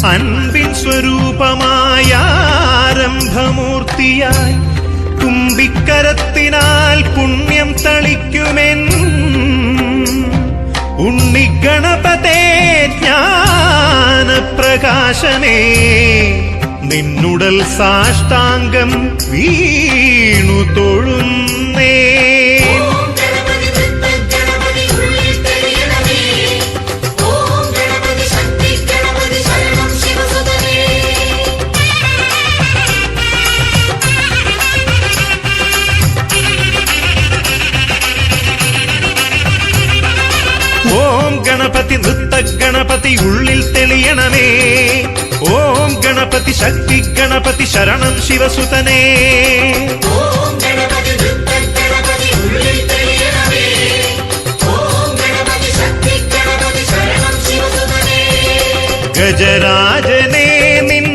അൻപിൻ സ്വരൂപമായ ആരംഭമൂർത്തിയായി തുമ്പിക്കരത്തിനാൽ പുണ്യം തളിക്കുമെൻ ഉണ്ണിഗണപതേ ജ്ഞാനപ്രകാശനേ നിന്നുടൽ സാഷ്ടാംഗം വീണു തൊഴുന്നേ. ഓം ഗണപതി നൃത്ത ഗണപതി ഉള്ളിൽ തെളിയണമേ. ഓം ഗണപതി ശക്തി ഗണപതി ശരണം ശിവസുതനേ. ഗജരാജനേ നിൻ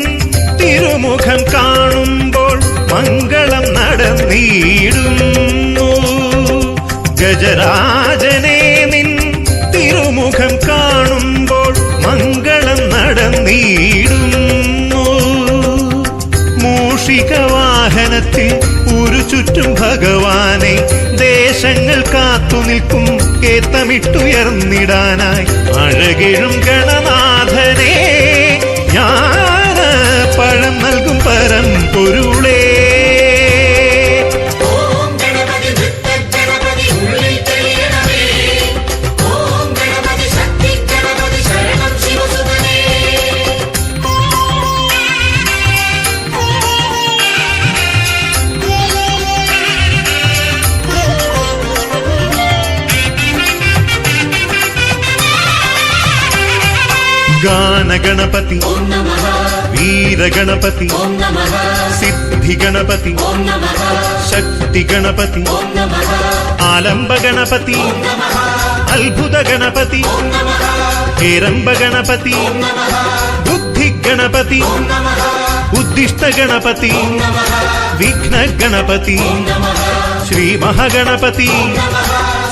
തിരുമുഖം കാണുമ്പോൾ മംഗളം നടന്നിടുന്നു. ഗജരാജനേ നിൻ തിരുമുഖം കാണുമ്പോൾ മംഗളം നടന്നിടുന്നു. മൂഷിക വാഹനത്തിൽ ഒരു ചുറ്റും ഭഗവാനെ ദേശങ്ങൾ കാത്തുനിൽക്കും കേത്തമിട്ടുയർന്നിടാനായി അഴകെഴും ഗണനാഥനെ ജ്ഞാന പഴം നൽകും പരം പൊരുളേ. ഗാനഗണപതി വീരഗണപതി സിദ്ധിഗണപതി ശക്തിഗണപതി ആലംബഗണപതി അത്ഭുതഗണപതി ഹേരംബഗണപതി ബുദ്ധിഗണപതി ഉദ്ദിഷ്ടഗണപതി വിഘ്നഗണപതി ശ്രീമഹാഗണപതി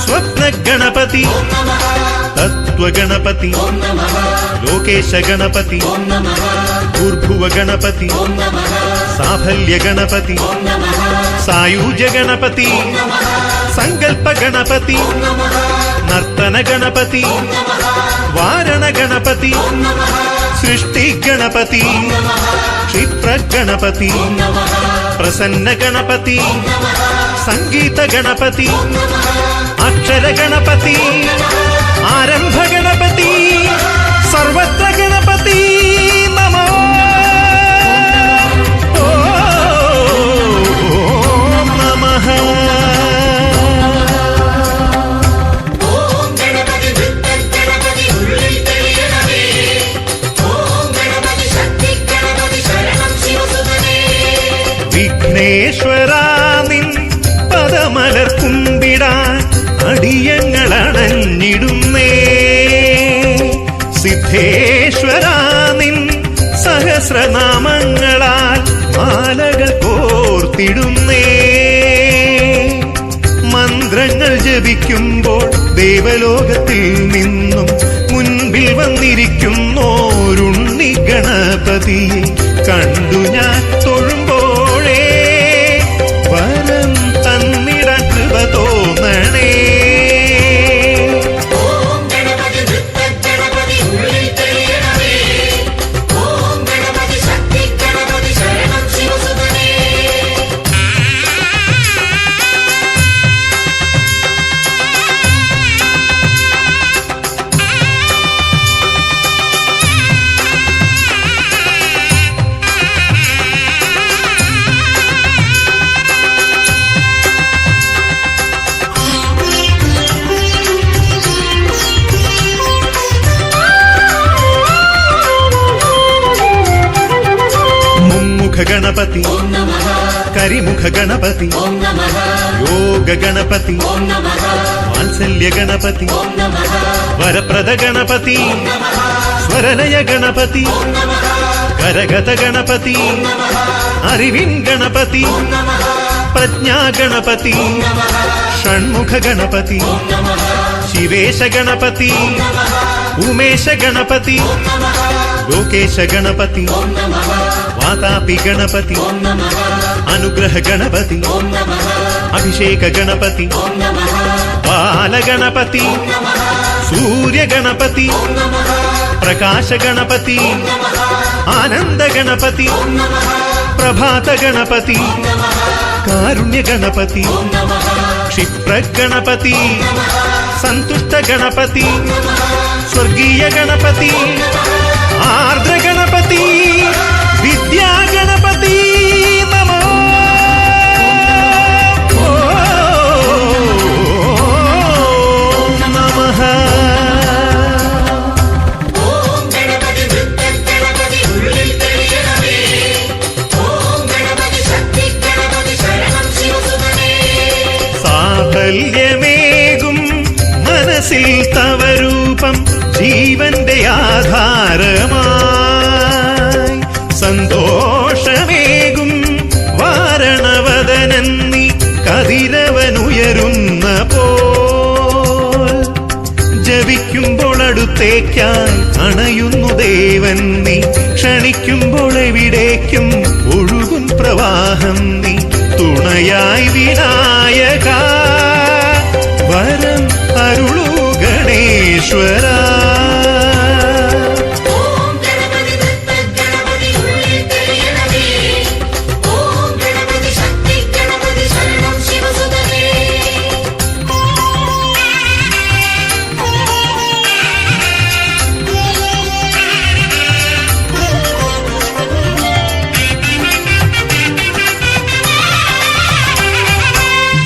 സ്വപ്നഗണപതി തത്വഗണപതി ലോകേശ ഗണപതി ഭൂർഭുവ ഗണപതി സാഫല്യ ഗണപതി സായൂജ ഗണപതി സങ്കൽപ്പ ഗണപതി നർത്തന ഗണപതി വാരണ ഗണപതി സൃഷ്ടി ഗണപതി ക്ഷിപ്ര ഗണപതി പ്രസന്ന ഗണപതി സംഗീത ഗണപതി അക്ഷര ഗണപതി ആരംഭ ഗണപതി സർവത്ര ഗണപതി നമോ. ഓം നമഃ. വിഘ്നേശ്വരാ നിൻ പദമലർ കുമ്പിടാൻ അടിയങ്ങളണഞ്ഞിടുന്നേ. സിദ്ധേശ്വരാ നിൻ സഹസ്രനാമങ്ങളാൽ മാലകൾ കോർത്തിടുന്നേ. മന്ത്രങ്ങൾ ജപിക്കുമ്പോൾ ദേവലോകത്തിൽ നിന്നും മുൻപിൽ വന്നിരിക്കുന്നോരുണ്ണി ഗണപതിയെ കണ്ടു ഞാൻ തൊഴുമ്പോഴേ വരം തന്നിടാൻ കൃപ തോന്നണേ. ഗണപതി കരിമുഖ ഗണപതി യോഗ ഗണപതി വാത്സല്യ ഗണപതി വരപ്രദ ഗണപതി സ്വരലയ ഗണപതി കരഗത ഗണപതി അറിവിൻ ഗണപതി പ്രജ്ഞാ ഗണപതി ഷൺമുഖ ഗണപതി ശിവേശ ഗണപതി ഉമേശ ഗണപതി ലോകേശ ഗണപതി വാതാപി ഗണപതി അനുഗ്രഹ ഗണപതി അഭിഷേക ഗണപതി ബാലഗണപതി സൂര്യ ഗണപതി പ്രകാശ ഗണപതി ആനന്ദ ഗണപതി പ്രഭാത ഗണപതി കാരുണ്യ ഗണപതി ക്ഷിപ്ര ഗണപതി സന്തുഷ്ട ഗണപതി സ്വർഗീയ ഗണപതി ആർദ്ര ഗണപതി വിദ്യാ ഗണപതി നമോ നമഃ. സാഫല്യമേകും മനസ്സിൽ തവ രൂപം ജീവന്റെ ആധാരമായി സന്തോഷമേകും വാരണവദനൻ നീ കതിരവനുയരുന്ന പോൽ ജപിക്കുമ്പോൾ അടുത്തേക്കായി അണയുന്നു ദേവൻ നീ ക്ഷണിക്കുമ്പോൾ എവിടേക്കും ഒഴുകും പ്രവാഹം നീ തുണയായി വിനായക വരം അരുളൂ ഗണേശ്വര.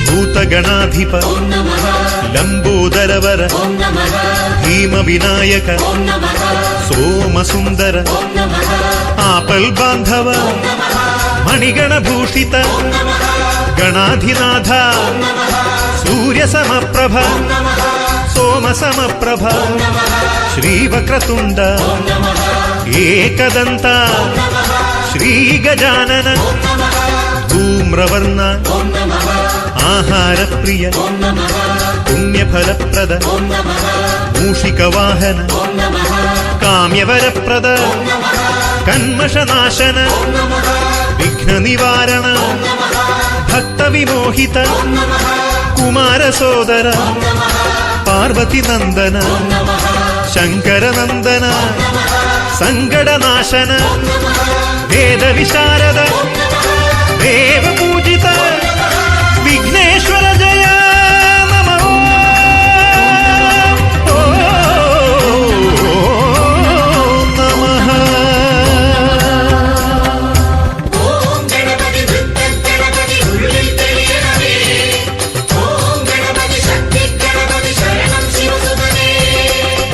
ഭൂതഗണാധിപ ലംബോദരവര ഭീമ വിനായക സോമസുന്ദര ആപൽ ബാന്ധവ മണിഗണഭൂഷിത ഗണാധിനാഥ സൂര്യസമപ്രഭ സോമസമപ്രഭ ശ്രീവക്രതുണ്ട ഏകദന്ത ശ്രീഗജാനന ധൂമ്രവർണ്ണ ആഹാരപ്രിയ പുണ്യഫലപ്രദ മൂഷികവാഹന കാമ്യവരപ്രദ കന്മഷനാശന വിഘ്നനിവാരണ ഭക്തവിമോഹിത കുമാരസോദര പാർവതിനന്ദന ശങ്കരനന്ദന സങ്കടനാശന വേദവിശാരദ ദേവപൂജിത വിഘ്നേശ്വര ജയ നമോ. നമഃ.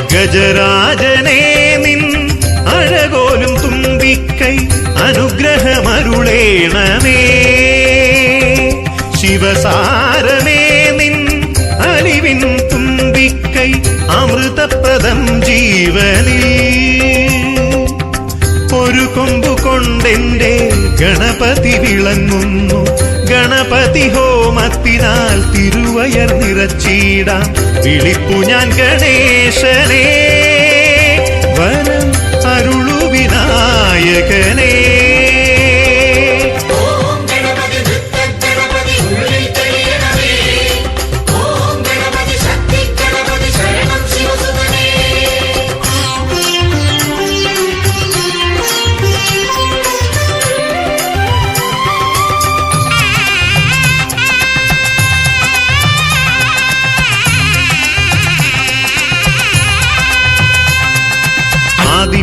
ഗജരാജനേ നിൻ അഴകോലും തുമ്പിക്കൈ അനുഗ്രഹമരുളേണമേ ശിവസാരമേ നിൻ അലിവിൻ തുമ്പിക്കൈ അമൃതപ്രദം ജീവനിൽ ഒരു കൊമ്പു കൊണ്ടെന്റെ ഗണപതി വിളങ്ങുന്നു ഗണപതി ഹോമത്തിനാൽ തിരുവയർ നിറച്ചിടാം വിളിപ്പു ഞാൻ ഗണേശനെ വരം അരുളു വിനായകനെ.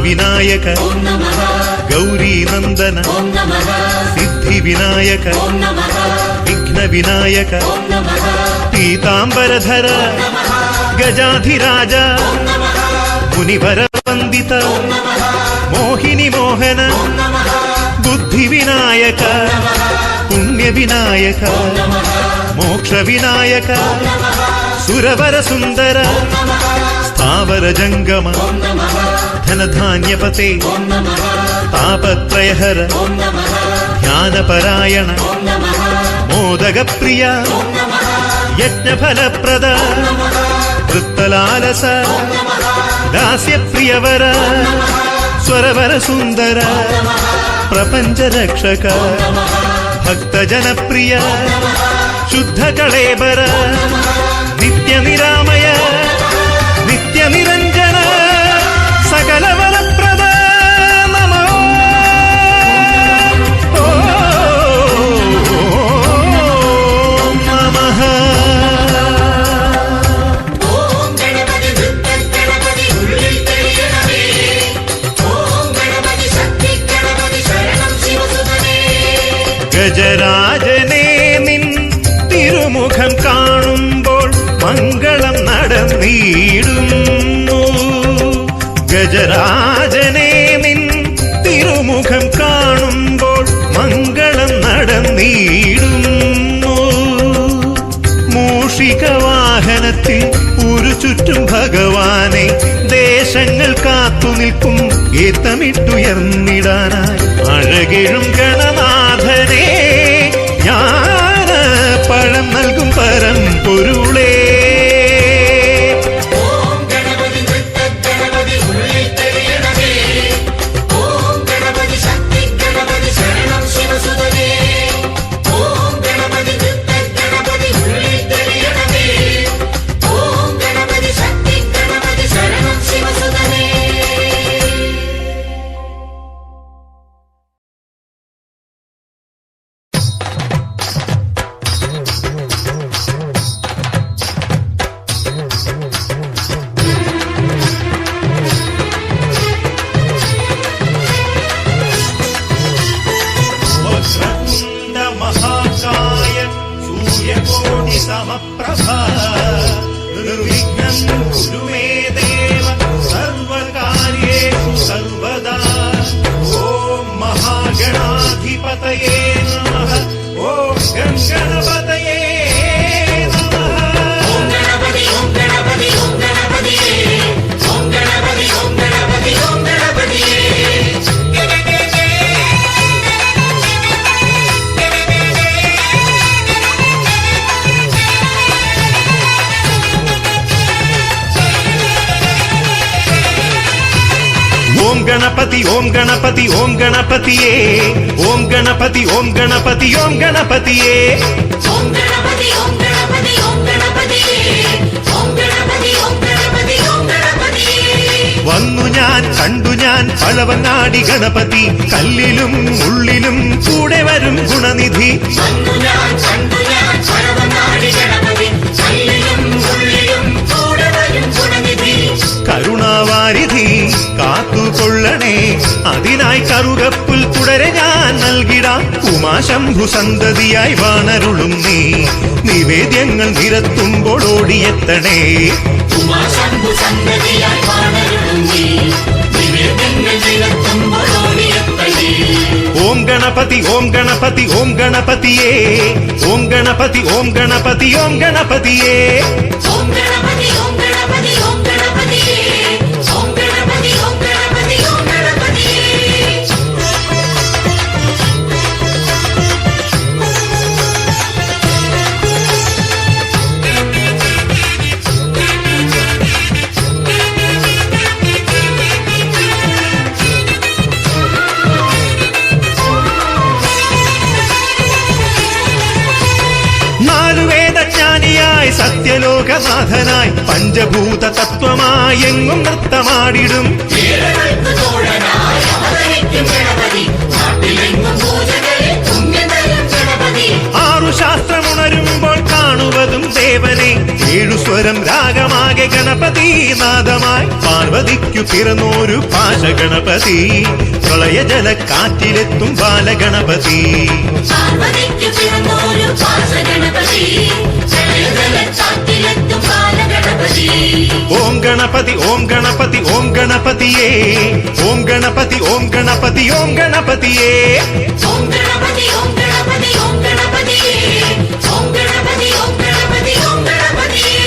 വിനായക ഗൗരീ നന്ദന സിദ്ധി വിനായക വിഘ്ന വിനായക പീതാംബരധര ഗജാധിരാജ മുനിവര വന്ദിത മോഹിനി മോഹന ബുദ്ധി വിനായക പുണ്യ വിനായക മോക്ഷ വിനായക സുരവര സുന്ദര സ്ഥാവര ജംഗമ ധനധാന്യപതേ താപത്രയഹര ധ്യാനപരായണ മോദകപ്രിയ യജ്ഞഫലപ്രദ വൃത്തലാലസ ദാസ്യപ്രിയവര സ്വരവര സുന്ദര പ്രപഞ്ചരക്ഷക ഭക്തജനപ്രിയ ശുദ്ധ കളേബര നിത്യനിരാമയ നിത്യനിരഞ്ജന സകലവരപ്രദ നമോ നമഃ. ഗജരാജനെ നിൻ തിരുമുഖം കാണുമ്പോൾ മംഗളം നടന്നിടുന്നു. ഗജരാജനെ നിൻ തിരുമുഖം കാണുമ്പോൾ മംഗളം നടന്നിടുന്നു. മൂഷിക വാഹനത്തിൽ ഒരു ചുറ്റും ഭഗവാനെ ദേശങ്ങൾ കാത്തുനിൽക്കും ഏത്തമിട്ടുയർന്നിടാനായി അഴകിഴും ഗണനാഥനെ ജ്ഞാന പഴം നൽകും പരം പൊരുളേ. महाकाय सूर्यकोटि समप्रभा निर्विघ्नं कुरु मे देव सर्वकार्येषु सर्वदा. ॐ महागणाधिपतये नमः. ॐ गणपतये नमः. ॐ गणपति ॐ गणपति ॐ गणपति ॐ गणपति ॐ गणपति ॐ गणपति. ओम गणपति ओम गणपति ओम गणपतिये. ओम गणपति ओम गणपति ओम गणपतिये. ओम गणपति ओम गणपति ओम गणपतिये. ओम गणपति ओम गणपति ओम गणपतिये. വന്നു ഞാൻ കണ്ടു ഞാൻ പഴവങ്ങാടി ഗണപതി കല്ലിലും ഉള്ളിലും കൂടെ വരും ഗുണനിധി. വന്നു ഞാൻ കണ്ടു ഞാൻ പഴവങ്ങാടി ഗണപതി കല്ലിലും ഉള്ളിലും കൂടെ വരും ഗുണനിധി. കരുണാവാരിധി കാത്തുകൊള്ളണേ അതിനായി കറുകപ്പുൽ തുടരെ ഞാൻ നൽകിടാം. ഉമാശംഭു സന്തതിയായി വാണരുളും നീ നിവേദ്യങ്ങൾ നിരത്തുമ്പോൾ ഓടിയെത്തണേ. ഉമാശംഭു സന്തതിയായി വാണരുളും നീ നിവേദ്യങ്ങൾ നിരത്തുമ്പോൾ ഓടിയെത്തണേ. ഓം ഗണപതി ഓം ഗണപതി ഓം ഗണപതിയേ. ഓം ഗണപതി ഓം ഗണപതി ഓം ഗണപതിയേ. ഓം ഗണപതി ഓം ഗണപതി ഓം ഗണപതിയേ. ഓം ഗണപതി ഓം ഗണപതി ഓം ഗണപതിയേ. നാലുവേദജ്ഞാനിയായി സത്യലോകനാഥനായി പഞ്ചഭൂത തത്വമായി എങ്ങും നൃത്തമാടിടും. ആറു ശാസ്ത്രമുണരുമ്പോൾ കാണുവതും ദേവനെ. ഏഴു സ്വരം രാഗമാകെ ഗണപതി നാദമായി പാർവതിക്കു പിറന്നോരു പാശഗണപതി. പ്രളയജല കാറ്റിലെത്തും ബാലഗണപതി. ഓം ഗണപതി ഓം ഗണപതി ഓം ഗണപതിയേ. ഓം ഗണപതി ഓം ഗണപതി ഓം ഗണപതിയേ. ഓം ഗണപതി ഓം ഗണപതി ഓം ഗണപതിയേ. ഓം ഗണപതി ഓം ഗണപതി ഓം ഗണപതിയേ.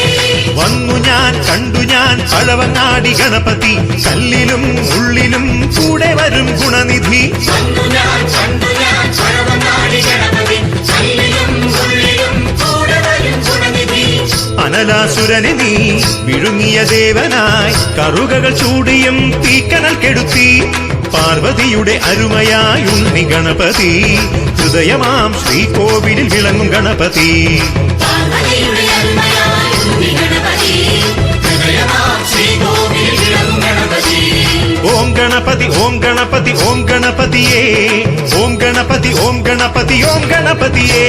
വന്നു ഞാൻ കണ്ടു ഞാൻ പഴവങ്ങാടി ഗണപതി കല്ലിലും ഉള്ളിലും കൂടെ വരും ഗുണനിധി. വന്നു ഞാൻ കണ്ടു ഞാൻ പഴവങ്ങാടി ഗണപതി കല്ലിലും ഉള്ളിലും കൂടെ വരും ഗുണനിധി. അനലാസുരനെ നീ വിഴുങ്ങിയ ദേവനായി കറുകകൾ ചൂടിയും തീക്കനൽ കെടുത്തി പാർവതിയുടെ അരുമയായ ഉണ്ണി ഗണപതി ഹൃദയമാം ശ്രീകോവിലിൽ വിളങ്ങും ഗണപതി പാർവതിയുടെ അരുമയായ ഉണ്ണി ഗണപതി ഹൃദയമാം ശ്രീകോവിലിൽ വിളങ്ങും ഗണപതി ഓം ഗണപതി ഓം ഗണപതി ഓം ഗണപതിയേ ഓം ഗണപതി ഓം ഗണപതി ഓം ഗണപതിയേ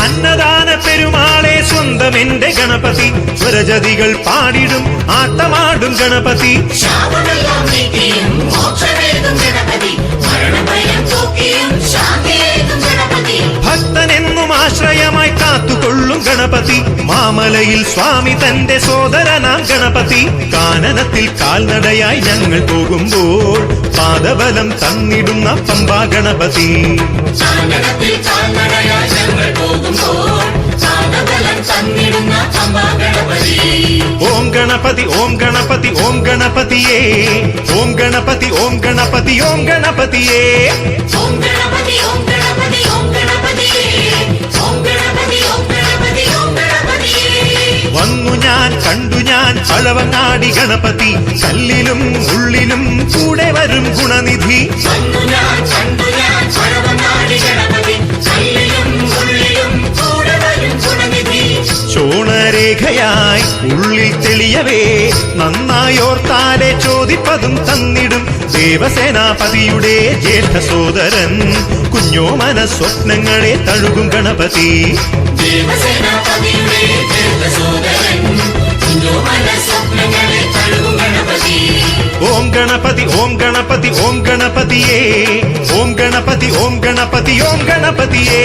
അന്നദാന പെരുമാളെ സ്വന്തം എന്റെ ഗണപതി സ്വരജതികൾ പാടിടും ആട്ടമാടും ഗണപതി ശാപമെല്ലാം നീക്കിയും മോക്ഷമേകും ഗണപതി മരണഭയം പോക്കിയും ശാന്തിയേകും ഗണപതി ഭക്തനെന്നും ആശ്രയമായി കാത്തുകൊള്ളും ഗണപതി മാമലയിൽ സ്വാമി തന്റെ സോദരനാം ഗണപതി കാനനത്തിൽ കാൽനടയായി ഞങ്ങൾ പോകുമ്പോൾ പാദബലം തന്നിടുന്ന പമ്പാ ഗണപതി കാനനത്തിൽ കാൽനടയായി ഞങ്ങൾ പോകുമ്പോൾ പാദബലം തന്നിടുന്ന പമ്പാ ഗണപതി ഓം ഗണപതി ഓം ഗണപതി ഓം ഗണപതിയേ ഓം ഗണപതി ഓം ഗണപതി ഓം ഗണപതിയേ ഓം ഗണപതി ഓം ഗണപതി ഓം ഗണപതിയേ ഓം ഗണപതി ഓം ഗണപതി ഓം ഗണപതിയേ വന്നു ഞാൻ കണ്ടു ഞാൻ പഴവങ്ങാടി ഗണപതി കല്ലിലും ഉള്ളിലും കൂടെ വരും ഗുണനിധി വന്നു ഞാൻ കണ്ടു ഞാൻ പഴവങ്ങാടി ഗണപതി കല്ലിലും ഉള്ളിലും കൂടെ വരും ഗുണനിധി ശോണരേഖയായി ഉള്ളിൽ തെളിയവേ നന്നായോർത്താലെ ചോദിപ്പതും തന്നിടും ദേവസേനാപതിയുടെ ജ്യേഷ്ഠ സോദരൻ കുഞ്ഞോമന സ്വപ്നങ്ങളെ തഴുകും ഗണപതി ദേവസേനാപതിയുടെ ജ്യേഷ്ഠസോദരൻ കുഞ്ഞോമന സ്വപ്നങ്ങളെ തഴുകും ഗണപതി ഓം ഗണപതി ഓം ഗണപതി ഓം ഗണപതിയേ ഓം ഗണപതി ഓം ഗണപതി ഓം ഗണപതിയേ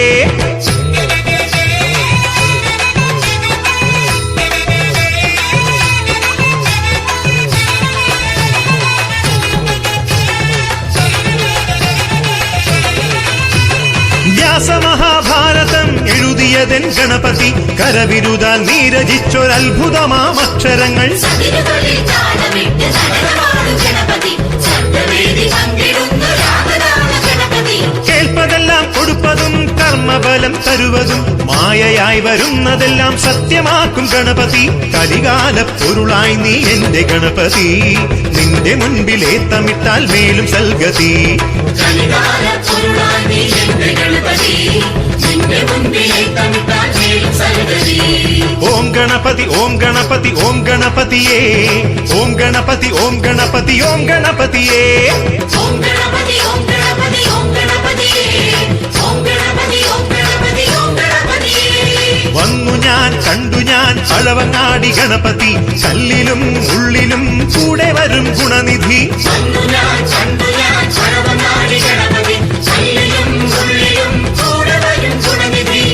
വ്യാസമഹാഭാരതം എഴുതിയതൻ ഗണപതി കരവിരുതാൽ നീരജിച്ചൊരത്ഭുതമാമക്ഷരങ്ങൾ സതിരുകളിൽ താളമിട്ട് നടനമാടും ഗണപതി സർവവേദി പങ്കിടുന്നു രാഗദാന ഗണപതി കേൾപ്പതെല്ലാം കൊടുപ്പതും കർമ്മബലം തരുവതും മായയായി വരുന്നതെല്ലാം സത്യമാക്കും ഗണപതി കലികാല പൊരുളായി നീ എന്റെ ഗണപതി നിന്റെ മുൻപിലേത്തമിട്ടാൽ മേലും സൽഗതി കലികാല പൊരുളായി നീ എന്റെ ഗണപതി നിന്റെ മുൻപിലെ തമിട്ടാൽ മേലും സൽഗതി ഓം ഗണപതി ഓം ഗണപതി ഓം ഗണപതിയേ ഓം ഗണപതി ഓം ഗണപതി ഓം ഗണപതിയേ ഓം ഗണപതി ഓം ഗണപതി ഓം ഗണപതിയേ ഓം ഗണപതി ഓം ഗണപതി ഓം ഗണപതിയേ വന്നു ഞാൻ കണ്ടു ഞാൻ പഴവങ്ങാടി ഗണപതി കല്ലിലും ഉള്ളിലും കൂടെ വരും ഗുണനിധി വന്നു ഞാൻ കണ്ടു ഞാൻ പഴവങ്ങാടി ഗണപതി കല്ലിലും ഉള്ളിലും കൂടെ വരും ഗുണനിധി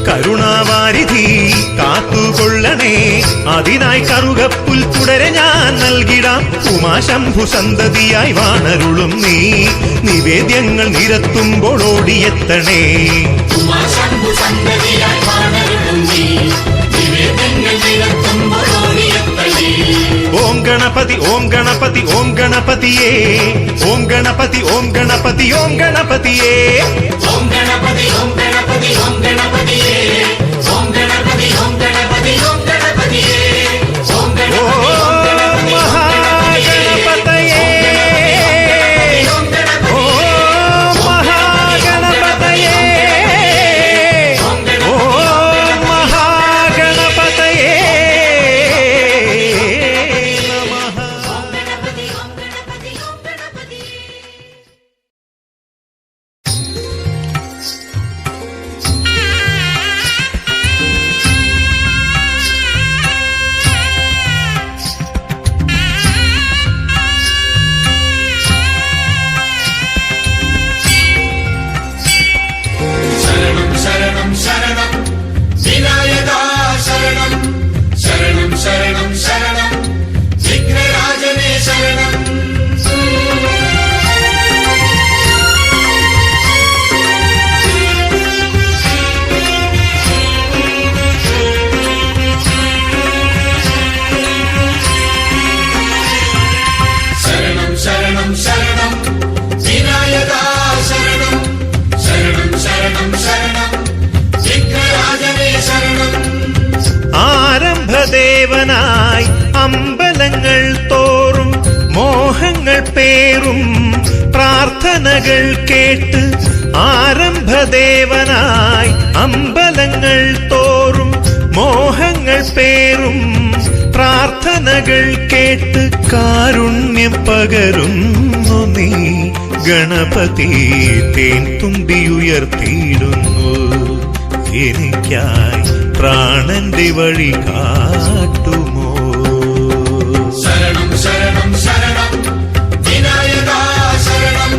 കരുണാവാരിധി കാത്തുകൊള്ളണേ അതിനായി കറുകപ്പുൽ തുടരെ ഞാൻ നൽകിടാം ഉമാശംഭു സന്തതിയായി വാണരുളും നീ നിവേദ്യങ്ങൾ നിരത്തുമ്പോൾ ഓടിയെത്തണേ ഉമാശംഭു സന്തതിയായി വാണരുളും നീ നിവേദ്യങ്ങൾ നിരത്തുമ്പോൾ ഓടിയെത്തണേ ഓം ഗണപതി ഓം ഗണപതി ഓം ഗണപതിയേ ഓം ഗണപതി ഓം ഗണപതി ഓം ഗണപതിയേ ഓം ഗണപതി ഓം ഗണപതി ഓം ഗണപതിയേ ഓം ഗണപതി ഓം ഗണപതി ഓം ഗണപതിയേ ഓം ഗണപതി ഓം ഗണപതി മഹാഗണപതയേ ഓം ഗണപതി ഓം മഹാഗണപതയേ ഓം ഗണപതി ഓം മഹാഗണപതയേ നമഃ ഓം ഗണപതി ഓം ഗണപതി ഓം ഗണപതി പേറും പ്രാർത്ഥനകൾ കേട്ട് ആരംഭദേവനായി അമ്പലങ്ങൾ തോറും മോഹങ്ങൾ പേറും പ്രാർത്ഥനകൾ കേട്ട് കാരുണ്യം പകരുന്നു നീ ഗണപതി. തേൻ തുമ്പിയുയർത്തിയിടുന്നു എനിക്കായി പ്രാണന്റെ വഴി കാട്ടുമോ. ശരണം ശരണം ശരണം വിനായകാ ശരണം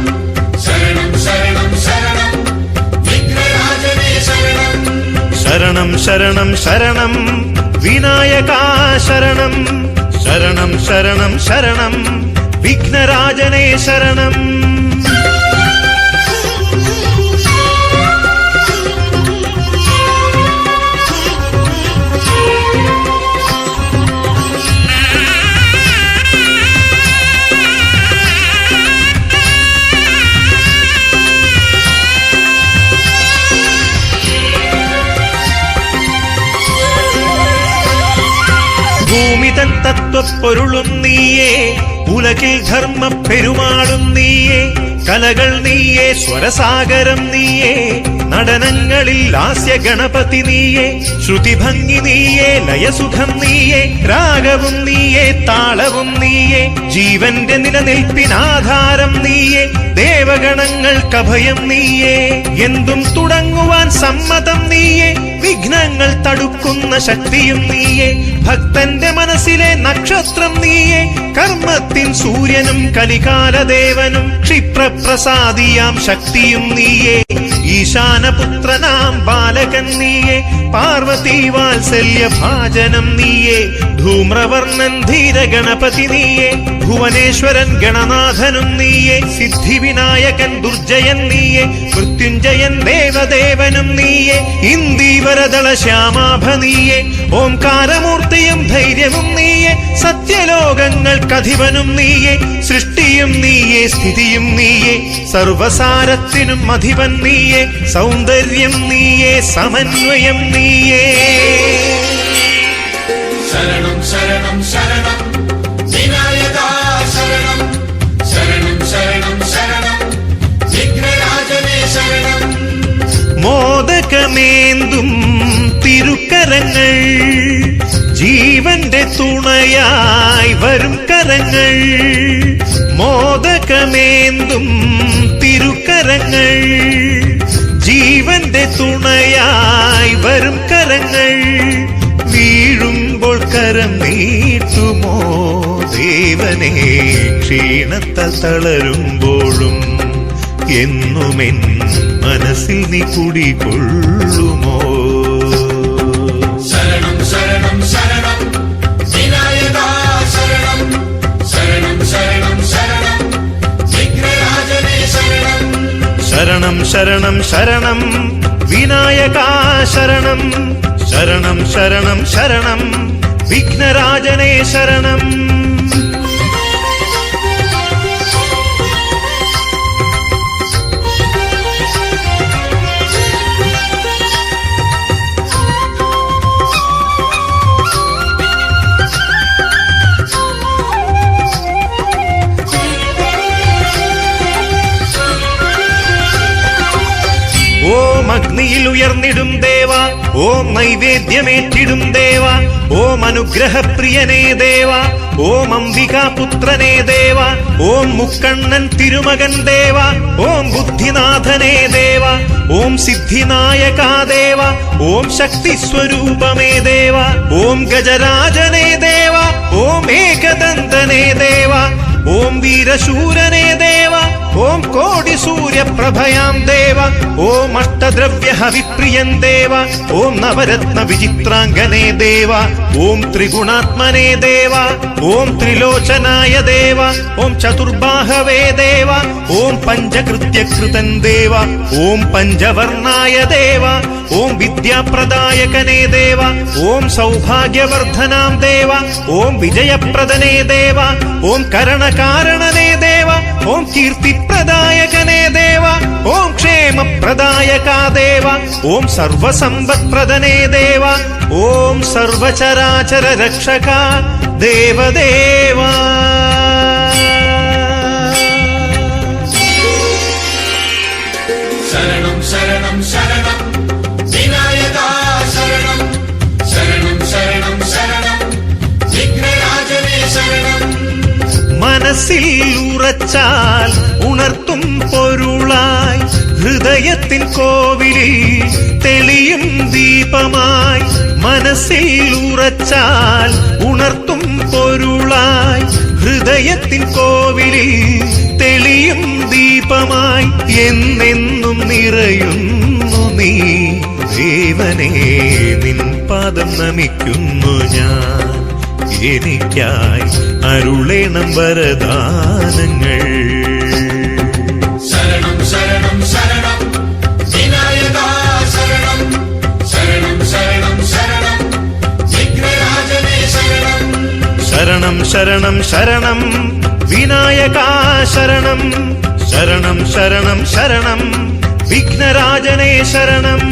ശരണം ശരണം ശരണം വിഘ്നരാജനേ ശരണം ശരണം ശരണം ശരണം വിനായകാ ശരണം ശരണം ശരണം ശരണം വിഘ്നരാജനേ ശരണം. ഭൂമിതൻ തത്വപ്പൊരുളും നീയേ, ഉലകിൽ ധർമ്മ പെരുമാളും നീയേ, കലകൾ നീയേ, സ്വരസാഗരം നീയേ, നടനങ്ങളിൽ ലാസ്യ ഗണപതി നീയേ, ശ്രുതിഭംഗി നീയേ, ലയസുഖം നീയേ, രാഗവും നീയേ, താളവും നീയേ, ജീവന്റെ നിലനിൽപ്പിനാധാരം നീയേ, ദേവഗണങ്ങൾക്കഭയം നീയേ, എന്തും തുടങ്ങുവാൻ സമ്മതം നീയേ, വിഘ്നങ്ങൾ തടുക്കുന്ന ശക്തിയും നീയേ, ഭക്തന്റെ മനസ്സിലെ നക്ഷത്രം നീയേ, കർമ്മത്തിൻ സൂര്യനും കലികാലദേവനും ക്ഷിപ്രപ്രസാദിയാം ശക്തിയും നീയേ, ഈശാനപുത്രനാം ബാലകൻ നീയേ, പാർവതീ വാത്സല്യ ഭാജനം നീയേ, ധൂമ്രവർണ്ണൻ ധീരഗണപതി നീയേ, ഭുവനേശ്വരൻ ഗണനാഥനും നീയേ, സിദ്ധിവിനായകൻ ദുർജയൻ നീയേ, മൃത്യുഞ്ജയൻ ദേവദേവനും നീയേ, ഇന്ദീവരദള ശ്യാമാഭ നീയേ, ഓംകാരമൂർത്തിയും ധൈര്യവും നീയേ, സത്യലോകങ്ങൾക്കധിപനും നീയേ, സൃഷ്ടിയും നീയേ, സ്ഥിതിയും നീയേ, സർവസാരത്തിനും അധിപൻ നീയേ, സൗന്ദര്യം നീയേ, സമന്വയം നീയേ. ശരണം ശരണം ശരണം വിനായകാ ശരണം ശരണം ശരണം ശരണം വിഘ്നരാജനേ ശരണം. മോദകമേന്തും തിരുക്കരങ്ങൾ, ജീവന്റെ തുണയായി വരും കരങ്ങൾ, മോദകമേന്തും തിരുക്കരങ്ങൾ, ജീവന്റെ തുണയായി വരും കരങ്ങൾ, വീഴുമ്പോൾ കരം നീട്ടുമോ ദേവനെ, ക്ഷീണത്താൽ തളരുമ്പോഴും എന്നുമെൻ മനസ്സിൽ നീ കുടികൊള്ളുമോ. ശരണം ശരണം ശരണം വിനായകാ ശരണം ശരണം ശരണം ശരണം വിഘ്നരാജനേ ശരണം ശരണം ശരണം ശരണം വിനായകാ ശരണം ശരണം ശരണം ശരണം വിഘ്നരാജനേ ശരണം. ഓം അഗ്നിയിൽ ഉയർന്നിടും ദേവ, ഓം നൈവേദ്യമേറ്റിടും ദേവ, ഓം അനുഗ്രഹപ്രിയനേ ദേവ, ഓം അംബികാപുത്രനേ ദേവ, ഓം മുക്കണ്ണൻ തിരുമകൻ ദേവ, ഓം ബുദ്ധിനാഥനേ ദേവ, ഓം സിദ്ധിനായകാ ദേവ, ഓം ശക്തി സ്വരൂപമേ ദേവ, ഓം ഗജരാജനേ ദേവ, ഓം ഏകദന്തനേ ദേവ, ഓം വീരശൂരനേ ദേവ, ഓം കോടി സൂര്യപ്രഭയാം ദേവ, ഓം അഷ്ടദ്രവ്യ ഹവിപ്രിയൻ ദേവ, ഓം നവരത്ന വിചിത്രാംഗനേ ദേവ, ഓം ത്രിഗുണാത്മനേ ദേവ, ഓം ത്രിലോചനായ ദേവ, ഓം ചതുർബാഹവേ ദേവ, ഓം പഞ്ചകൃത്യകൃതൻ ദേവ, ഓം പഞ്ചവർണായ ദേവ, ഓം വിദ്യാപ്രദായകനേ ദേവ, ഓം സൗഭാഗ്യവർദ്ധനാം ദേവ, ഓം വിജയപ്രദനേ ദേവ, ഓം കരണകാരണനേ ദേവ, ഓം കീർത്തിപ്രദായകനേ ദേവ, ഓം ക്ഷേമപ്രദായകാ ദേവ, ഓം സർവസമ്പത്പ്രദനേ ദേവ, ഓം സർവചരാചര രക്ഷക ദേവദേവ. മനസ്സിൽ ഉറച്ചാൽ ഉണർത്തും പൊരുളായി ഹൃദയത്തിൻ കോവിലിൽ തെളിയും ദീപമായി മനസ്സിൽ ഉറച്ചാൽ ഉണർത്തും പൊരുളായി ഹൃദയത്തിൻ കോവിലിൽ തെളിയും ദീപമായി എന്നെന്നും നിറയുന്നു നീ ദേവനേ നിൻ പാദം നമിക്കുന്നു ഞാൻ എനിക്കായി അരുളേണം വരദാനങ്ങൾ ശരണം ശരണം ശരണം വിനായക ശരണം ശരണം ശരണം ശരണം വിഘ്നരാജനേ ശരണം ശരണം ശരണം ശരണം വിനായക ശരണം ശരണം ശരണം ശരണം വിഘ്നരാജനേ ശരണം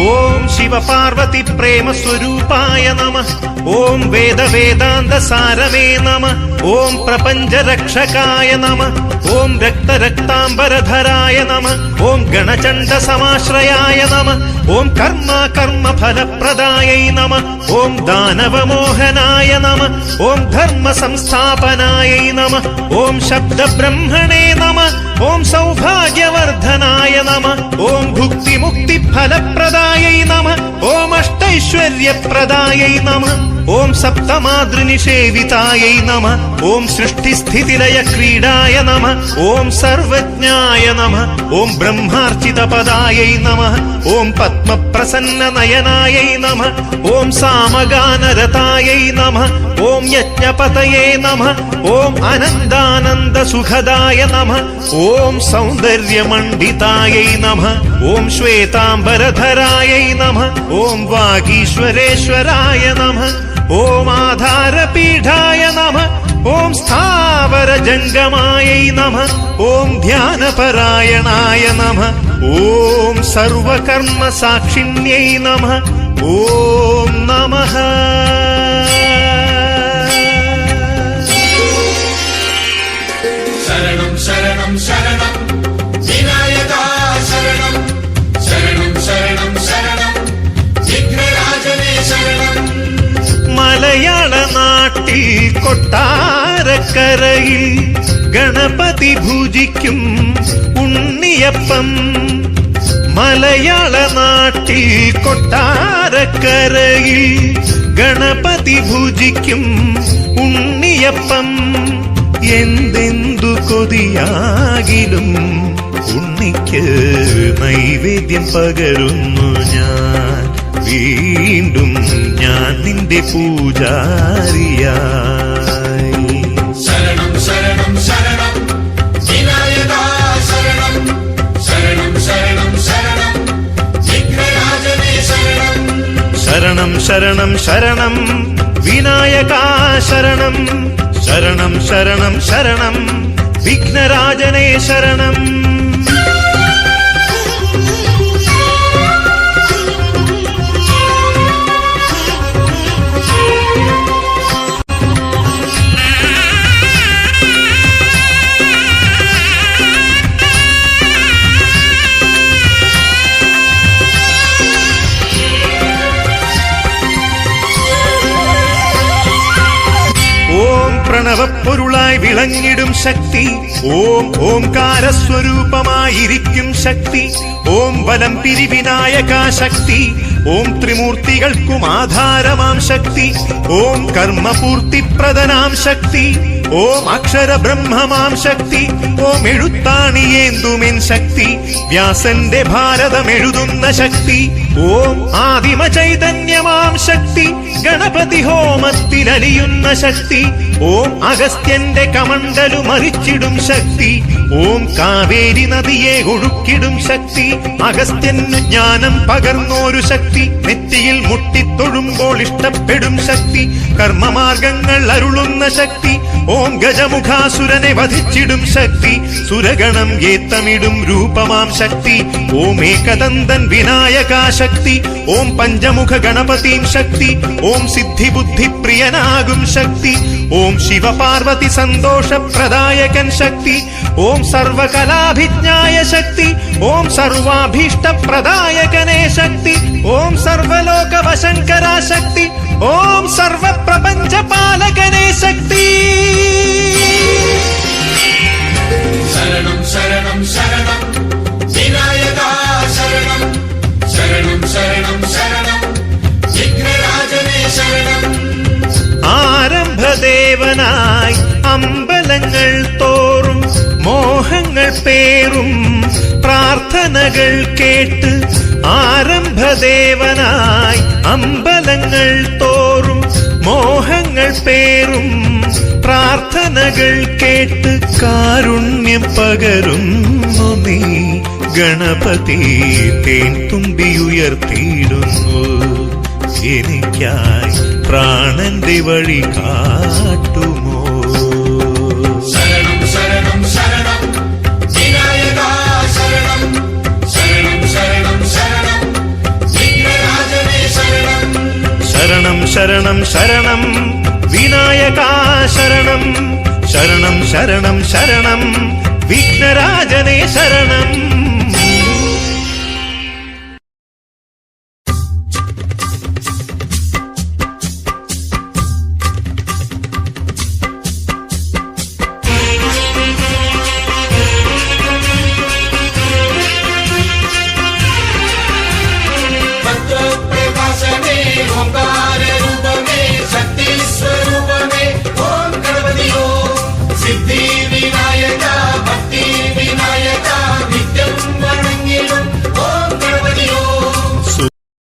ഓം ശിവപാർവതി പ്രേമ സ്വരൂപായ നമഃ ഓം വേദ വേദാന്ത സാരമേ നമഃ ഓം പ്രപഞ്ച രക്ഷകായ നമഃ ഓം രക്ത രക്താംബരധരായ നമഃ ഓം ഗണചണ്ഡ സമാശ്രയായ നമഃ ഓം കർമ്മ കർമ്മ ഫലപ്രദായൈ നമഃ ഓം ദാനവമോഹനായ നമഃ ഓം ധർമ്മ സംസ്ഥാപനായൈ നമഃ ഓം ശബ്ദ ബ്രഹ്മണേ നമഃ ഓം സൗഭാഗ്യവർദ്ധനായ നമഃ ഓം ഭുക്തി മുക്തി ഫലപ്രദായൈ നമഃ ഓം അഷ്ടൈശ്വര്യപ്രദായൈ നമഃ ഓം സപ്തമാതൃനിഷേവിതായൈ നമഃ ഓം സൃഷ്ടിസ്ഥിതിലയ ക്രീഡായ നമഃ ഓം സർവജ്ഞായ നമഃ ഓം ബ്രഹ്മാർച്ചിതപദായൈ നമഃ ഓം പത്മപ്രസന്ന നയനായൈ നമഃ ഓം സാമഗാനരതായൈ നമഃ ഓം യജ്ഞപതയേ നമഃ ഓം അനന്താനന്ദ സുഖദായ നമഃ ഓം സൗന്ദര്യമണ്ഡിതായൈ നമഃ ഓം ശ്വേതാംബരധരായൈ നമഃ ഓം വാഗീശ്വരേശ്വരായ നമഃ ഓം ആധാരപീഠായ നമഃ ഓം സ്ഥാവരജംഗമായൈ നമഃ ഓം ധ്യാനപരായണായ നമഃ ഓം സർവകർമ്മ സാക്ഷിണ്യൈ നമഃ ഓം നമഃ ശരണം ശരണം ശരണം വിനായക ശരണം ശരണം ശരണം ശരണം വിഘ്നരാജനേ ശരണം മലയാള നാട്ടിൽ കൊട്ടാരക്കരയിൽ ഗണപതി പൂജിക്കും ഉണ്ണിയപ്പം മലയാള നാട്ടിൽ കൊട്ടാരക്കരയിൽ ഗണപതി പൂജിക്കും ഉണ്ണിയപ്പം എന്തെന്തു കൊതിയാകിലും ഉണ്ണിക്ക് നൈവേദ്യം പകരുന്നു ഞാൻ വീണ്ടും ഞാൻ നിന്റെ പൂജാരിയായി ശരണം ശരണം ശരണം വിനായക ശരണം ശരണം ശരണം ശരണം വിഘ്നരാജനേ ശരണം ശരണം ശരണം ശരണം വിനായക ശരണം ശരണം ശരണം ശരണം വിഘ്നരാജനേ ശരണം പ്രണവപ്പൊരുളായി വിളങ്ങിടും ശക്തി ഓം ഓംകാരസ്വരൂപമായിരിക്കും ശക്തി ഓം ബലം പിരിവിനായക ശക്തി ഓം ത്രിമൂർത്തികൾക്കും ആധാരമാം ശക്തി ഓം കർമ്മപൂർത്തിപ്രദനാം ശക്തി ഓം അക്ഷര ബ്രഹ്മമാം ശക്തി ഓം എഴുത്താണിയേന്തുമെൻ ശക്തി വ്യാസന്റെ ഭാരതം എഴുതുന്ന ശക്തി ഓം ആദിമ ചൈതന്യമാം ശക്തി ഗണപതി ഹോമത്തിലലിയുന്ന ശക്തി ഓം അഗസ്ത്യന്റെ കമണ്ടലു മറിച്ചിടും ശക്തി ഓം കാവേരി നദിയെ ഒഴുക്കിടും ശക്തി അഗസ്ത്യനു ജ്ഞാനം പകർന്നോരു ശക്തി നെറ്റിയിൽ മുട്ടിത്തൊഴുമ്പോൾ ഇഷ്ടപ്പെടും ശക്തി കർമ്മമാർഗങ്ങൾ അരുളുന്ന ശക്തി ഓം ഗജമുഖാസുരനെ വധിച്ചിടും ശക്തി സുരഗണം ഏത്തമിടും രൂപമാം ശക്തി ഓം ഏകദന്തൻ വിനായക ശക്തി ഓം പഞ്ചമുഖ ഗണപതി ഗണപതിം ശക്തി ഓം സിദ്ധി ബുദ്ധി പ്രിയനാകും ശക്തി ഓം ശിവപാർവതി സന്തോഷപ്രദായകൻ ശക്തി ഓം സർവകലാഭിജ്ഞായ ശക്തി ഓം സർവാഭീഷ്ടപ്രദായകനേ ശക്തി ഓം സർവലോകവശങ്കരാ ശക്തി ഓം സർവപ്രപഞ്ചപാലകനേ ശക്തി ശരണം ശരണം ശരണം വിനായകാ ശരണം ശരണം ശരണം ശരണം വിഘ്നരാജനേ ശരണം ആരംഭദേവനായി അമ്പലങ്ങൾ തോറും മോഹങ്ങൾ പേറും പ്രാർത്ഥനകൾ കേട്ട് ആരംഭദേവനായി അമ്പലങ്ങൾ തോറും മോഹങ്ങൾ പേറും പ്രാർത്ഥനകൾ കേട്ട് കാരുണ്യം പകരുന്നു നീ ഗണപതി തേൻ തുമ്പിയുയർത്തിയിടുന്നു എനിക്കായി പ്രാണന്റെ വഴി കാട്ടുമോ ശരണം ശരണം ശരണം വിനായകാ ശരണം ശരണം ശരണം ശരണം വിഘ്നരാജനേ ശരണം ശരണം ശരണം ശരണം വിനായകാ ശരണം ശരണം ശരണം ശരണം വിഘ്നരാജനേ ശരണം